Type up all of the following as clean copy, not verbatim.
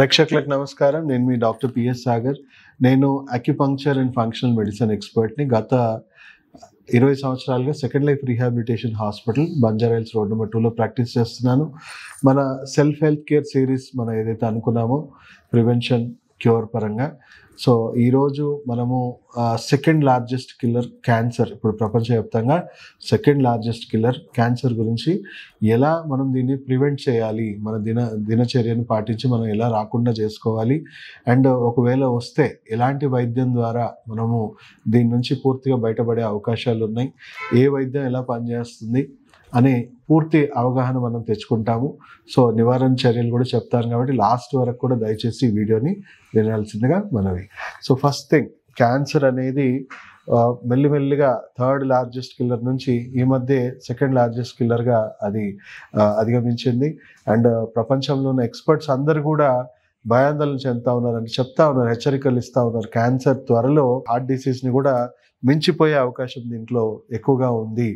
ప్రేక్షకులకు నమస్కారం. నేను మీ డాక్టర్ పిఎస్ సాగర్. నేను అక్యుపంక్చర్ అండ్ ఫంక్షనల్ మెడిసిన్ ఎక్స్పర్ట్ని. గత 20 సంవత్సరాలుగా second life rehabilitation hospital Banjara Hills road number 2లో ప్రాక్టీస్ చేస్తున్నాను. మన సెల్ఫ్ హెల్త్ కేర్ సిరీస్ మనం ఏదైతే అనుకున్నామో ప్రివెన్షన్ క్యూర్ పరంగా, సో ఈరోజు మనము సెకండ్ లార్జెస్ట్ కిల్లర్ క్యాన్సర్, ఇప్పుడు ప్రపంచవ్యాప్తంగా సెకండ్ లార్జెస్ట్ కిల్లర్ క్యాన్సర్ గురించి ఎలా మనం దీన్ని ప్రివెంట్ చేయాలి, మన దినచర్యను పాటించి మనం ఎలా రాకుండా చేసుకోవాలి, అండ్ ఒకవేళ వస్తే ఎలాంటి వైద్యం ద్వారా మనము దీని నుంచి పూర్తిగా బయటపడే అవకాశాలు ఉన్నాయి, ఏ వైద్యం ఎలా పనిచేస్తుంది అనే పూర్తి అవగాహన మనం తెచ్చుకుంటాము. సో నివారణ చర్యలు కూడా చెప్తాను కాబట్టి లాస్ట్ వరకు కూడా దయచేసి ఈ వీడియోని వినాల్సిందిగా మనవి. సో ఫస్ట్ థింగ్, క్యాన్సర్ అనేది మెల్లిమెల్లిగా థర్డ్ లార్జెస్ట్ కిల్లర్ నుంచి ఈ మధ్య సెకండ్ లార్జెస్ట్ కిల్లర్గా అది అధిగమించింది. అండ్ ప్రపంచంలో ఉన్న ఎక్స్పర్ట్స్ అందరు కూడా భయాందోళన చెందుతా ఉన్నారు, అంటే చెప్తా ఉన్నారు, హెచ్చరికలు ఇస్తూ ఉన్నారు. క్యాన్సర్ త్వరలో హార్ట్ డిసీజ్ని కూడా మించిపోయే అవకాశం దీంట్లో ఎక్కువగా ఉంది.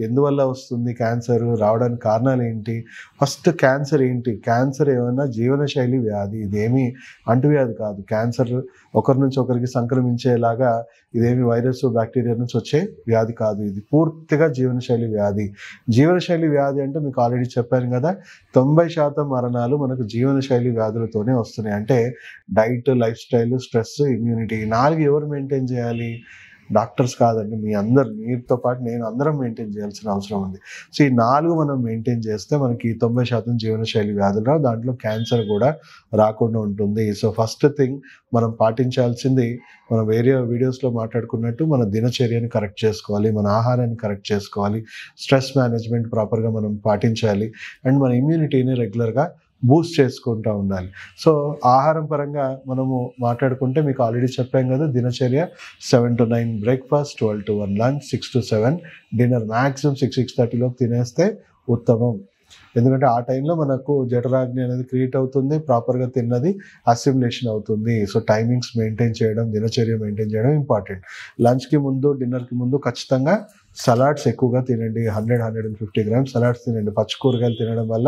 ఎందువల్ల వస్తుంది క్యాన్సర్, రావడానికి కారణాలు ఏంటి? ఫస్ట్ క్యాన్సర్ ఏంటి? క్యాన్సర్ ఏమైనా జీవనశైలి వ్యాధి, ఇదేమి అంటువ్యాధి కాదు. క్యాన్సర్ ఒకరి నుంచి ఒకరికి సంక్రమించేలాగా ఇదేమి వైరస్ బ్యాక్టీరియా నుంచి వచ్చే వ్యాధి కాదు. ఇది పూర్తిగా జీవనశైలి వ్యాధి. జీవనశైలి వ్యాధి అంటే మీకు ఆల్రెడీ చెప్పాను కదా, 90% మరణాలు మనకు జీవనశైలి వ్యాధులతోనే వస్తున్నాయి. అంటే diet, life style, stress, immunity, 4 ఎవరు మెయింటైన్ చేయాలి? డాక్టర్స్ కాదండి, మీతో పాటు నేను అందరం మెయింటైన్ చేయాల్సిన అవసరం ఉంది. సో ఈ 4 మనం మెయింటైన్ చేస్తే మనకి 90% జీవనశైలి వ్యాధులు రావు, దాంట్లో క్యాన్సర్ కూడా రాకుండా ఉంటుంది. సో ఫస్ట్ థింగ్ మనం పాటించాల్సింది, మనం వేరే వీడియోస్లో మాట్లాడుకున్నట్టు మన దినచర్యని కరెక్ట్ చేసుకోవాలి, మన ఆహారాన్ని కరెక్ట్ చేసుకోవాలి, స్ట్రెస్ మేనేజ్మెంట్ ప్రాపర్గా మనం పాటించాలి, అండ్ మన ఇమ్యూనిటీని రెగ్యులర్గా బూస్ట్ చేసుకుంటూ ఉండాలి. సో ఆహారం పరంగా మనము మాట్లాడుకుంటే మీకు ఆల్రెడీ చెప్పాం కదా, దినచర్య 7 to 9 breakfast, 12 to 1 lunch, 6 to 7 dinner, maximum 6-6:30లోకి తినేస్తే ఉత్తమం. ఎందుకంటే ఆ టైంలో మనకు జఠరాగ్ని అనేది క్రియేట్ అవుతుంది, ప్రాపర్గా తిన్నది అసిమిలేషన్ అవుతుంది. సో టైమింగ్స్ మెయింటైన్ చేయడం, దినచర్య మెయింటైన్ చేయడం ఇంపార్టెంట్. లంచ్కి ముందు, డిన్నర్కి ముందు ఖచ్చితంగా సలాడ్స్ ఎక్కువగా తినండి. 100-150 గ్రామ్స్ సలాడ్స్ తినండి. పచ్చి కూరగాయలు తినడం వల్ల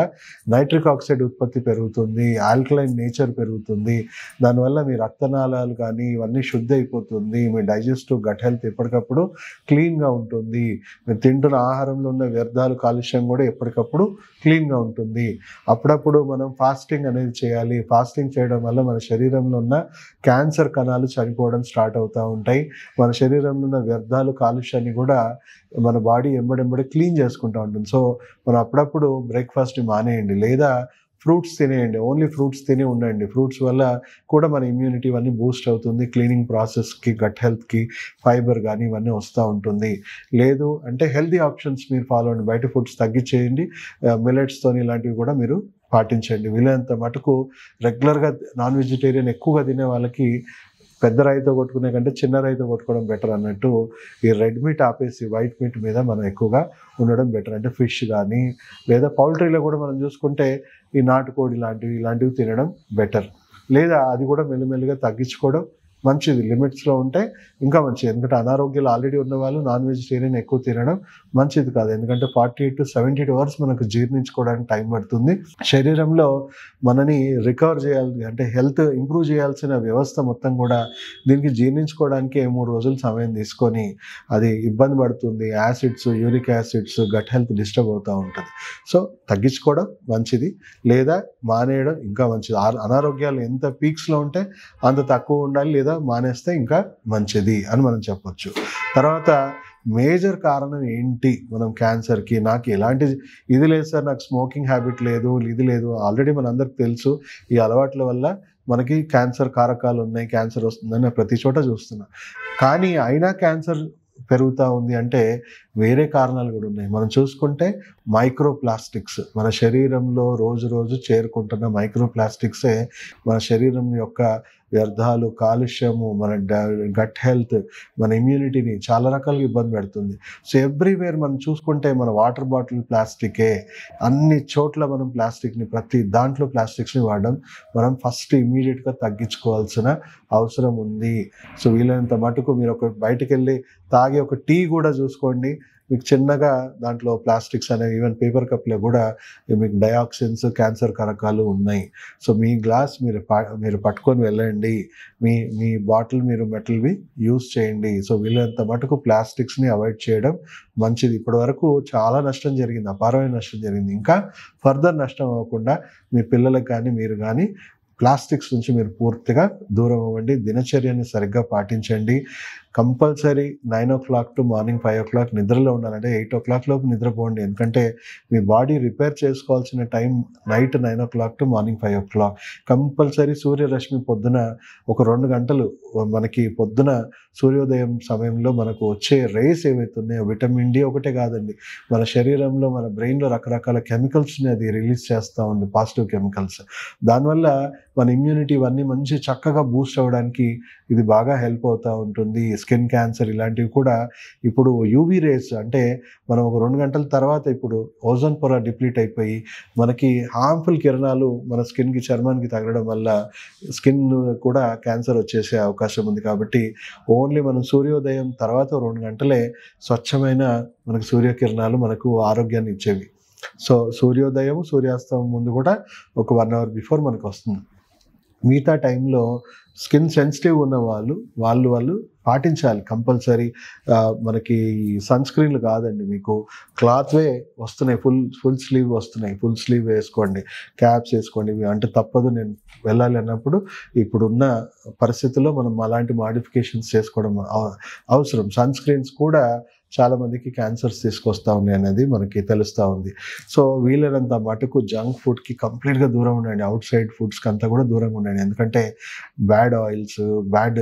నైట్రిక్ ఆక్సైడ్ ఉత్పత్తి పెరుగుతుంది, ఆల్కలైన్ నేచర్ పెరుగుతుంది, దానివల్ల మీ రక్తనాళాలు కానీ ఇవన్నీ శుద్ధి అయిపోతుంది, మీ డైజెస్టివ్ గట్ హెల్త్ ఎప్పటికప్పుడు క్లీన్గా ఉంటుంది, మీరు తింటున్న ఆహారంలో ఉన్న వ్యర్థాలు, కాలుష్యం కూడా ఎప్పటికప్పుడు క్లీన్గా ఉంటుంది. అప్పుడప్పుడు మనం ఫాస్టింగ్ అనేది చేయాలి. ఫాస్టింగ్ చేయడం వల్ల మన శరీరంలో ఉన్న క్యాన్సర్ కణాలు చనిపోవడం స్టార్ట్ అవుతూ ఉంటాయి. మన శరీరంలో ఉన్న వ్యర్థాలు, కాలుష్యాన్ని కూడా మన బాడీ ఎంబడెంబడి క్లీన్ చేసుకుంటూ ఉంటుంది. సో మనం అప్పుడప్పుడు బ్రేక్ఫాస్ట్ని మానేయండి, లేదా ఫ్రూట్స్ తినేయండి. ఓన్లీ ఫ్రూట్స్ తిని ఉండండి. ఫ్రూట్స్ వల్ల కూడా మన ఇమ్యూనిటీ ఇవన్నీ బూస్ట్ అవుతుంది, క్లీనింగ్ ప్రాసెస్కి, గట్ హెల్త్కి, ఫైబర్ కానీ ఇవన్నీ వస్తూ ఉంటుంది. లేదు అంటే హెల్తీ ఆప్షన్స్ మీరు ఫాలో అవ్వండి. బయట ఫుడ్స్ తగ్గించేయండి, మిల్లెట్స్తో ఇలాంటివి కూడా మీరు పాటించండి. వీలైనంత మటుకు రెగ్యులర్గా నాన్ వెజిటేరియన్ ఎక్కువగా తినే వాళ్ళకి పెద్ద రాయితో కొట్టుకునే కంటే చిన్న రాయితో కొట్టుకోవడం బెటర్ అన్నట్టు, ఈ రెడ్ మీట్ ఆపేసి వైట్ మీట్ మీద మనం ఎక్కువగా ఉండడం బెటర్. అంటే ఫిష్ కానీ, లేదా పౌల్ట్రీలో కూడా మనం చూసుకుంటే ఈ నాటుకోడి ఇలాంటివి తినడం బెటర్. లేదా అది కూడా మెల్లిమెల్లిగా తగ్గించుకోవడం మంచిది. లిమిట్స్లో ఉంటే ఇంకా మంచిది. ఎందుకంటే అనారోగ్యాలు ఆల్రెడీ ఉన్న వాళ్ళు నాన్ వెజిటేరియన్ ఎక్కువ తినడం మంచిది కాదు. ఎందుకంటే 48 to 72 అవర్స్ మనకు జీర్ణించుకోవడానికి టైం పడుతుంది. శరీరంలో మనని రికవర్ చేయాలి, అంటే హెల్త్ ఇంప్రూవ్ చేయాల్సిన వ్యవస్థ మొత్తం కూడా దీనికి జీర్ణించుకోవడానికి 3 రోజులు సమయం తీసుకొని అది ఇబ్బంది పడుతుంది. Acids, uric acids, gut health disturb అవుతూ ఉంటుంది. సో తగ్గించుకోవడం మంచిది, లేదా మానేయడం ఇంకా మంచిది. అనారోగ్యాలు ఎంత పీక్స్లో ఉంటే అంత తక్కువ ఉండాలి, లేదా మానేస్తే ఇంకా మంచిది అని మనం చెప్పొచ్చు. తర్వాత మేజర్ కారణం ఏంటి మనం క్యాన్సర్కి? నాకు ఎలాంటి ఇది లేదు సార్, నాకు స్మోకింగ్ హ్యాబిట్ లేదు, ఇది లేదు. ఆల్రెడీ మనందరికి తెలుసు ఈ అలవాట్ల వల్ల మనకి క్యాన్సర్ కారకాలు ఉన్నాయి, క్యాన్సర్ వస్తుందని ప్రతి చోట చూస్తున్నా. కానీ అయినా క్యాన్సర్ పెరుగుతూ ఉంది అంటే వేరే కారణాలు కూడా ఉన్నాయి. మనం చూసుకుంటే మైక్రోప్లాస్టిక్స్, మన శరీరంలో రోజు చేరుకుంటున్న మైక్రోప్లాస్టిక్సే మన శరీరం యొక్క వ్యర్థాలు, కాలుష్యము, మన గట్ హెల్త్, మన ఇమ్యూనిటీని చాలా రకాలుగా ఇబ్బంది పెడుతుంది. సో ఎవ్రీవేర్ మనం చూసుకుంటే మన వాటర్ బాటిల్ ప్లాస్టికే, అన్ని చోట్ల మనం ప్లాస్టిక్ని, ప్రతి దాంట్లో ప్లాస్టిక్స్ని వాడడం మనం ఫస్ట్ ఇమీడియట్గా తగ్గించుకోవాల్సిన అవసరం ఉంది. సో వీలైనంత మటుకు మీరు బయటకు వెళ్ళి తాగే ఒక టీ కూడా చూసుకోండి, మీకు చిన్నగా దాంట్లో ప్లాస్టిక్స్ అనేవి ఈవెన్ పేపర్ కప్లో కూడా మీకు డయాక్సిన్స్, క్యాన్సర్ కారకాలు ఉన్నాయి. సో మీ గ్లాస్ మీరు పట్టుకొని వెళ్ళండి, మీ మీ బాటిల్ మీరు మెటల్వి యూజ్ చేయండి. సో వీళ్ళంత మటుకు ప్లాస్టిక్స్ని అవాయిడ్ చేయడం మంచిది. ఇప్పటి వరకు చాలా నష్టం జరిగింది, అపారమైన నష్టం జరిగింది. ఇంకా ఫర్దర్ నష్టం అవ్వకుండా మీ పిల్లలకు కానీ మీరు కానీ ప్లాస్టిక్స్ నుంచి మీరు పూర్తిగా దూరం అవ్వండి. దినచర్యని సరిగ్గా పాటించండి. Compulsory 9 o'clock to morning 5 o'clock నిద్రలో ఉండాలంటే 8 o'clock లోపు నిద్రపోండి. ఎందుకంటే మీ బాడీ రిపేర్ చేసుకోవాల్సిన time night 9 o'clock to morning 5 o'clock. Compulsory సూర్యరశ్మి పొద్దున ఒక 2 గంటలు మనకి పొద్దున సూర్యోదయం సమయంలో మనకు వచ్చే రేస్ ఏవైతే ఉన్నాయో విటమిన్ డి ఒకటే కాదండి, మన శరీరంలో మన బ్రెయిన్లో రకరకాల కెమికల్స్ని అది రిలీజ్ చేస్తూ ఉంది, పాజిటివ్ కెమికల్స్. దానివల్ల మన ఇమ్యూనిటీ ఇవన్నీ మంచి చక్కగా బూస్ట్ అవ్వడానికి ఇది బాగా హెల్ప్ అవుతూ ఉంటుంది. స్కిన్ క్యాన్సర్ ఇలాంటివి కూడా ఇప్పుడు యూవీ రేస్ అంటే మనం ఒక 2 గంటల తర్వాత ఇప్పుడు ఓజోన్ పొర డిప్లీట్ అయిపోయి మనకి హార్మ్ఫుల్ కిరణాలు మన స్కిన్కి, చర్మానికి తగలడం వల్ల స్కిన్ కూడా క్యాన్సర్ వచ్చేసే అవకాశం ఉంది. కాబట్టి ఓన్లీ మనం సూర్యోదయం తర్వాత 2 గంటలే స్వచ్ఛమైన మనకు సూర్యకిరణాలు మనకు ఆరోగ్యాన్ని ఇచ్చేవి. సో సూర్యోదయం, సూర్యాస్తమం ముందు కూడా ఒక 1 hour బిఫోర్ మనకు వస్తుంది. మిగతా టైంలో స్కిన్ సెన్సిటివ్ ఉన్న వాళ్ళు పాటించాలి కంపల్సరీ. మనకి సన్ స్క్రీన్లు కాదండి, మీకు క్లాత్వే వస్తున్నాయి, ఫుల్ స్లీవ్ వస్తున్నాయి. ఫుల్ స్లీవ్ వేసుకోండి, క్యాప్స్ వేసుకోండి. అంటే తప్పదు నేను వెళ్ళాలి అన్నప్పుడు ఇప్పుడున్న పరిస్థితుల్లో మనం అలాంటి మాడిఫికేషన్స్ చేసుకోవడం అవసరం. సన్ స్క్రీన్స్ కూడా చాలామందికి క్యాన్సర్స్ తీసుకొస్తూ ఉన్నాయి అనేది మనకి తెలుస్తూ ఉంది. సో వీలైనంత మటుకు జంక్ ఫుడ్కి కంప్లీట్గా దూరం ఉండండి, అవుట్ సైడ్ ఫుడ్స్కి అంతా కూడా దూరంగా ఉండండి. ఎందుకంటే బ్యాడ్ ఆయిల్స్, బ్యాడ్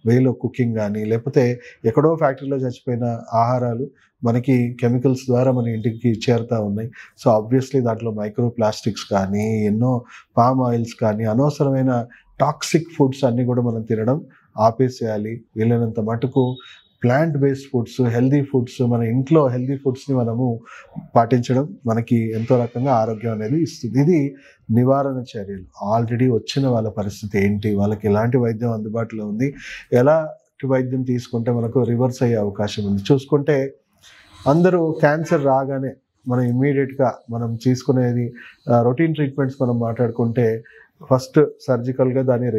వేలో కుకింగ్ కానీ, లేకపోతే ఎక్కడో ఫ్యాక్టరీలో చచ్చిపోయిన ఆహారాలు మనకి కెమికల్స్ ద్వారా మన ఇంటికి చేరుతూ ఉన్నాయి. సో ఆబ్వియస్లీ దాంట్లో మైక్రో ప్లాస్టిక్స్ కానీ, ఎన్నో పామ్ ఆయిల్స్ కానీ, అనవసరమైన టాక్సిక్ ఫుడ్స్ అన్నీ కూడా మనం తినడం ఆపేసేయాలి. వీలైనంత మటుకు plant based foods, healthy foods, మన ఇంట్లో హెల్దీ ఫుడ్స్ని మనము పాటించడం మనకి ఎంతో రకంగా ఆరోగ్యం అనేది ఇస్తుంది. ఇది నివారణ చర్యలు. ఆల్రెడీ వచ్చిన వాళ్ళ పరిస్థితి ఏంటి, వాళ్ళకి ఎలాంటి వైద్యం అందుబాటులో ఉంది, ఎలాంటి వైద్యం తీసుకుంటే మనకు రివర్స్ అయ్యే అవకాశం ఉంది. చూసుకుంటే అందరూ క్యాన్సర్ రాగానే మనం ఇమ్మీడియట్గా మనం తీసుకునేది రొటీన్ ట్రీట్మెంట్స్ మనం మాట్లాడుకుంటే ఫస్ట్ సర్జికల్గా దాన్ని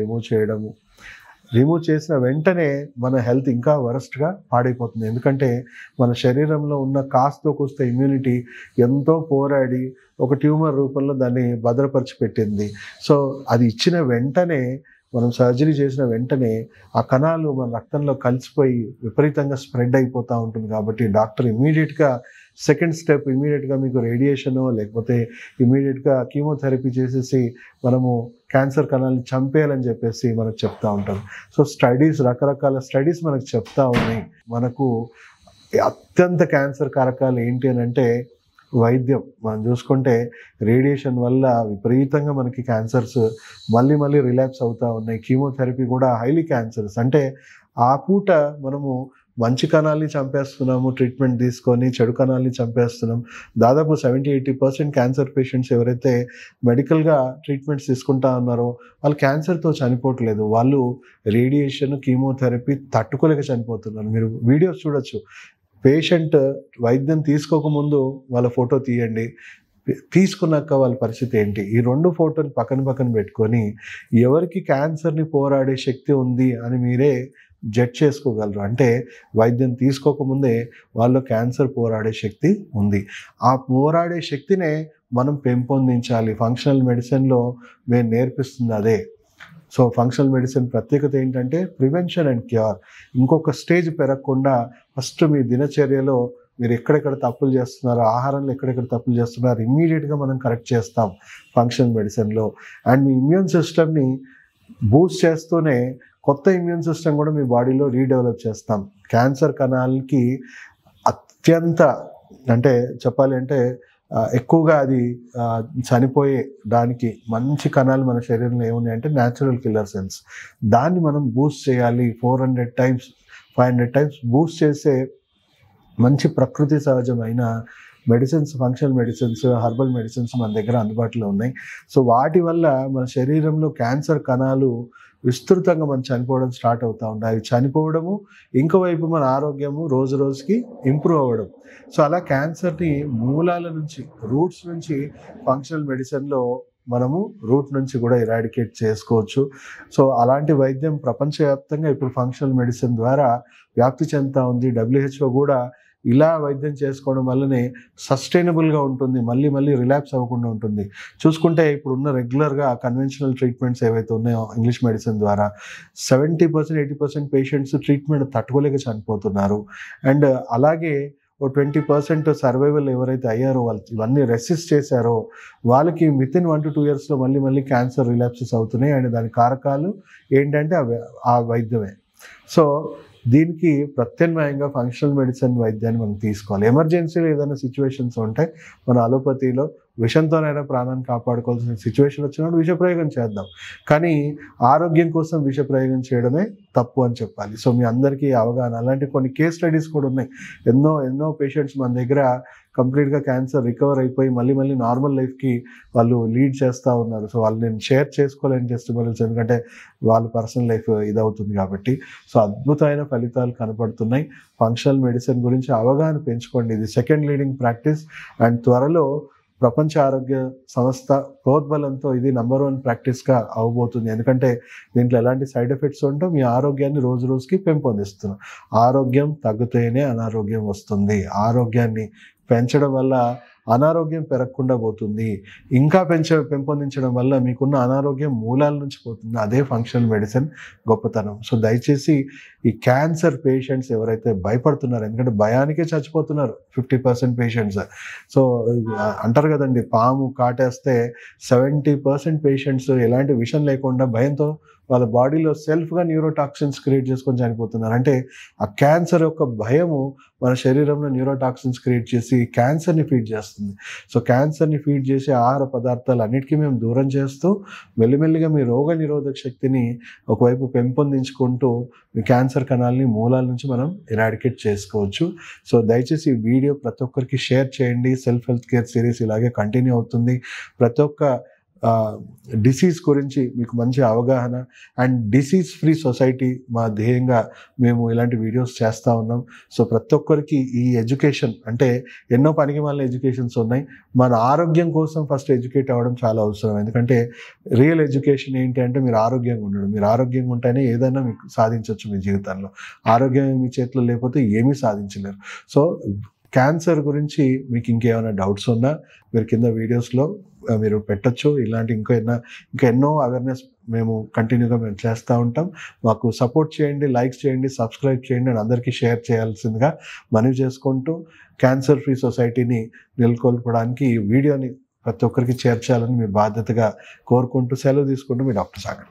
రిమూవ్ చేసిన వెంటనే మన హెల్త్ ఇంకా వరస్ట్గా పాడైపోతుంది. ఎందుకంటే మన శరీరంలో ఉన్న కాస్తో కూస్త ఇమ్యూనిటీ ఎంతో పోరాడి ఒక ట్యూమర్ రూపంలో దాన్ని భద్రపరిచి పెట్టింది. సో అది ఇచ్చిన వెంటనే, మనం సర్జరీ చేసిన వెంటనే ఆ కణాలు మన రక్తంలో కలిసిపోయి విపరీతంగా స్ప్రెడ్ అయిపోతూ ఉంటుంది. కాబట్టి డాక్టర్ ఇమ్మీడియట్గా సెకండ్ స్టెప్ ఇమ్మీడియట్గా మీకు రేడియేషను లేకపోతే ఇమ్మీడియట్గా కీమోథెరపీ చేసేసి మనము క్యాన్సర్ కణాలను చంపేయాలని చెప్పేసి మనకు చెప్తూ ఉంటారు. సో రకరకాల స్టడీస్ మనకు చెప్తా ఉన్నాయి. మనకు అత్యంత క్యాన్సర్ కారకాలు ఏంటి అని అంటే వైద్యం. మనం చూసుకుంటే రేడియేషన్ వల్ల విపరీతంగా మనకి క్యాన్సర్స్ మళ్ళీ రిలాప్స్ అవుతూ ఉన్నాయి. కీమోథెరపీ కూడా హైలీ క్యాన్సర్స్. అంటే ఆ పూట మనము మంచి కణాలని చంపేస్తున్నాము, ట్రీట్మెంట్ తీసుకొని చెడు కణాలని చంపేస్తున్నాం. దాదాపు 70-80% క్యాన్సర్ పేషెంట్స్ ఎవరైతే మెడికల్గా ట్రీట్మెంట్స్ తీసుకుంటా ఉన్నారో వాళ్ళు క్యాన్సర్తో చనిపోవట్లేదు, వాళ్ళు రేడియేషన్, కీమోథెరపీ తట్టుకోలేక చనిపోతున్నారు. మీరు వీడియోస్ చూడొచ్చు. పేషెంట్ వైద్యం తీసుకోకముందు వాళ్ళ ఫోటో తీయండి, తీసుకున్నాక వాళ్ళ పరిస్థితి ఏంటి. ఈ 2 ఫోటోని పక్కన పెట్టుకొని ఎవరికి క్యాన్సర్ని పోరాడే శక్తి ఉంది అని మీరే జడ్జ్ చేసుకోగలరు. అంటే వైద్యం తీసుకోకముందే వాళ్ళు క్యాన్సర్ పోరాడే శక్తి ఉంది. ఆ పోరాడే శక్తినే మనం పెంపొందించాలి. ఫంక్షనల్ మెడిసిన్లో మేము నేర్పిస్తుంది అదే. సో ఫంక్షనల్ మెడిసిన్ ప్రత్యేకత ఏంటంటే ప్రివెన్షన్ అండ్ క్యూర్. ఇంకొక స్టేజ్ పెరగకుండా ఫస్ట్ మీ దినచర్యలో మీరు ఎక్కడెక్కడ తప్పులు చేస్తున్నారు, ఆహారంలో ఎక్కడెక్కడ తప్పులు చేస్తున్నారు ఇమ్మీడియట్గా మనం కరెక్ట్ చేస్తాం ఫంక్షనల్ మెడిసిన్లో. అండ్ మీ ఇమ్యూన్ సిస్టమ్ని బూస్ట్ చేస్తూనే కొత్త ఇమ్యూన్ సిస్టమ్ కూడా మీ బాడీలో రీడెవలప్ చేస్తాం. క్యాన్సర్ కణాలకి అత్యంత అంటే చెప్పాలి అంటే ఎక్కువగా అది చనిపోయే దానికి మంచి కణాలు మన శరీరంలో ఏమున్నాయంటే న్యాచురల్ కిల్లర్ సెల్స్. దాన్ని మనం బూస్ట్ చేయాలి. 400 times 500 times బూస్ట్ చేసే మంచి ప్రకృతి సహజమైన medicines, functional medicines, herbal medicines మన దగ్గర అందుబాటులో ఉన్నాయి. సో వాటి వల్ల మన శరీరంలో క్యాన్సర్ కణాలు విస్తృతంగా మనం చనిపోవడం స్టార్ట్ అవుతూ ఉంటాయి. అవి చనిపోవడము, ఇంకోవైపు మన ఆరోగ్యము రోజు రోజుకి ఇంప్రూవ్ అవ్వడం. సో అలా క్యాన్సర్ని మూలాల నుంచి, రూట్స్ నుంచి ఫంక్షనల్ మెడిసిన్లో మనము రూట్ నుంచి కూడా ఇరాడికేట్ చేసుకోవచ్చు. సో అలాంటి వైద్యం ప్రపంచవ్యాప్తంగా ఇప్పుడు ఫంక్షనల్ మెడిసిన్ ద్వారా వ్యాప్తి చెందుతూ ఉంది. WHO కూడా ఇలా వైద్యం చేసుకోవడం వల్లనే సస్టైనబుల్గా ఉంటుంది, మళ్ళీ మళ్ళీ రిలాప్స్ అవ్వకుండా ఉంటుంది. చూసుకుంటే ఇప్పుడున్న రెగ్యులర్గా కన్వెన్షనల్ ట్రీట్మెంట్స్ ఏవైతే ఉన్నాయో ఇంగ్లీష్ మెడిసిన్ ద్వారా 70%, 80% పేషెంట్స్ ట్రీట్మెంట్ తట్టుకోలేక చనిపోతున్నారు. అండ్ అలాగే ఓ 20% సర్వైవల్ ఎవరైతే అయ్యారో, వాళ్ళు ఇవన్నీ రెసిస్ట్ చేశారో వాళ్ళకి వితిన్ 1 to 2 yearsలో మళ్ళీ క్యాన్సర్ రిలాప్సెస్ అవుతున్నాయి. అండ్ దాని కారకాలు ఏంటంటే ఆ వైద్యమే. సో దీనికి ప్రత్యామ్నాయంగా ఫంక్షనల్ మెడిసిన్ వైద్యాన్ని మనం తీసుకోవాలి. ఎమర్జెన్సీలో ఏదైనా సిచ్యువేషన్స్ ఉంటే మన అలోపతిలో విషంతోనైనా ప్రాణాన్ని కాపాడుకోవాల్సిన సిచ్యువేషన్ వచ్చినప్పుడు విషప్రయోగం చేద్దాం, కానీ ఆరోగ్యం కోసం విషప్రయోగం చేయడమే తప్పు అని చెప్పాలి. సో మీ అందరికీ అవగాహన. అలాంటి కొన్ని కేస్ స్టడీస్ కూడా ఉన్నాయి. ఎన్నో పేషెంట్స్ మన దగ్గర కంప్లీట్గా క్యాన్సర్ రికవర్ అయిపోయి మళ్ళీ నార్మల్ లైఫ్కి వాళ్ళు లీడ్ చేస్తూ ఉన్నారు. సో వాళ్ళు నేను షేర్ చేసుకోలేని టెస్టిమోనియల్స్, ఎందుకంటే వాళ్ళ పర్సనల్ లైఫ్ ఇదవుతుంది కాబట్టి. సో అద్భుతమైన ఫలితాలు కనపడుతున్నాయి. ఫంక్షనల్ మెడిసిన్ గురించి అవగాహన పెంచుకోండి. ఇది సెకండ్ లీడింగ్ ప్రాక్టీస్ అండ్ త్వరలో ప్రపంచ ఆరోగ్య సంస్థ ప్రోద్బలంతో ఇది నంబర్ 1 ప్రాక్టీస్గా అవ్వబోతుంది. ఎందుకంటే దీంట్లో ఎలాంటి సైడ్ ఎఫెక్ట్స్ ఉంటో మీ ఆరోగ్యాన్ని రోజు రోజుకి పెంపొందిస్తున్నాం. ఆరోగ్యం తగ్గితేనే అనారోగ్యం వస్తుంది. ఆరోగ్యాన్ని పెంచడం వల్ల అనారోగ్యం పెరగకుండా పోతుంది. ఇంకా పెంపొందించడం వల్ల మీకున్న అనారోగ్యం మూలాల నుంచి పోతుంది. అదే ఫంక్షనల్ మెడిసిన్ గొప్పతనం. సో దయచేసి ఈ క్యాన్సర్ పేషెంట్స్ ఎవరైతే భయపడుతున్నారో, ఎందుకంటే భయానికే చచ్చిపోతున్నారు 50% పేషెంట్స్. సో అంటారు కదండి, పాము కాటేస్తే 70% పేషెంట్స్ ఎలాంటి విషయం లేకుండా భయంతో వాళ్ళ బాడీలో సెల్ఫ్గా న్యూరోటాక్సిన్స్ క్రియేట్ చేసుకొని చనిపోతున్నారు. అంటే ఆ క్యాన్సర్ యొక్క భయము మన శరీరంలో న్యూరోటాక్సిన్స్ క్రియేట్ చేసి క్యాన్సర్ని ఫీడ్ చేస్తుంది. సో క్యాన్సర్ని ఫీడ్ చేసే ఆహార పదార్థాలు అన్నిటికీ మేము దూరం చేస్తూ మెల్లిమెల్లిగా మీ రోగ నిరోధక శక్తిని ఒకవైపు పెంపొందించుకుంటూ మీ క్యాన్సర్ కణాలని మూలాల నుంచి మనం ఇరాడికేట్ చేసుకోవచ్చు. సో దయచేసి ఈ వీడియో ప్రతి ఒక్కరికి షేర్ చేయండి. సెల్ఫ్ హెల్త్ కేర్ సిరీస్ ఇలాగే కంటిన్యూ అవుతుంది. ప్రతి ఒక్క డిసీజ్ గురించి మీకు మంచి అవగాహన అండ్ డిసీజ్ ఫ్రీ సొసైటీ మా ధ్యేయంగా మేము ఇలాంటి వీడియోస్ చేస్తూ ఉన్నాం. సో ప్రతి ఒక్కరికి ఈ ఎడ్యుకేషన్, అంటే ఎన్నో పనికి మాలిన ఎడ్యుకేషన్స్ ఉన్నాయి. మన ఆరోగ్యం కోసం ఫస్ట్ ఎడ్యుకేట్ అవ్వడం చాలా అవసరం. ఎందుకంటే రియల్ ఎడ్యుకేషన్ ఏంటి అంటే మీరు ఆరోగ్యంగా ఉండడం. మీరు ఆరోగ్యంగా ఉంటేనే ఏదైనా మీకు సాధించవచ్చు మీ జీవితంలో. ఆరోగ్యం మీ చేతిలో లేకపోతే ఏమీ సాధించలేరు. సో క్యాన్సర్ గురించి మీకు ఇంకేమైనా డౌట్స్ ఉన్నా మీరు కింద వీడియోస్లో మీరు పెట్టచ్చు. ఇలాంటి ఇంకా ఎన్నో అవేర్నెస్ మేము కంటిన్యూగా మేము చేస్తూ ఉంటాం. మాకు సపోర్ట్ చేయండి, లైక్స్ చేయండి, సబ్స్క్రైబ్ చేయండి అండ్ అందరికీ షేర్ చేయాల్సిందిగా మనవి చేసుకుంటూ క్యాన్సర్ ఫ్రీ సొసైటీని నెలకొల్పడానికి ఈ వీడియోని ప్రతి ఒక్కరికి చేర్చాలని మీ బాధ్యతగా కోరుకుంటూ సెలవు తీసుకుంటూ మీ డాక్టర్ సాగర్.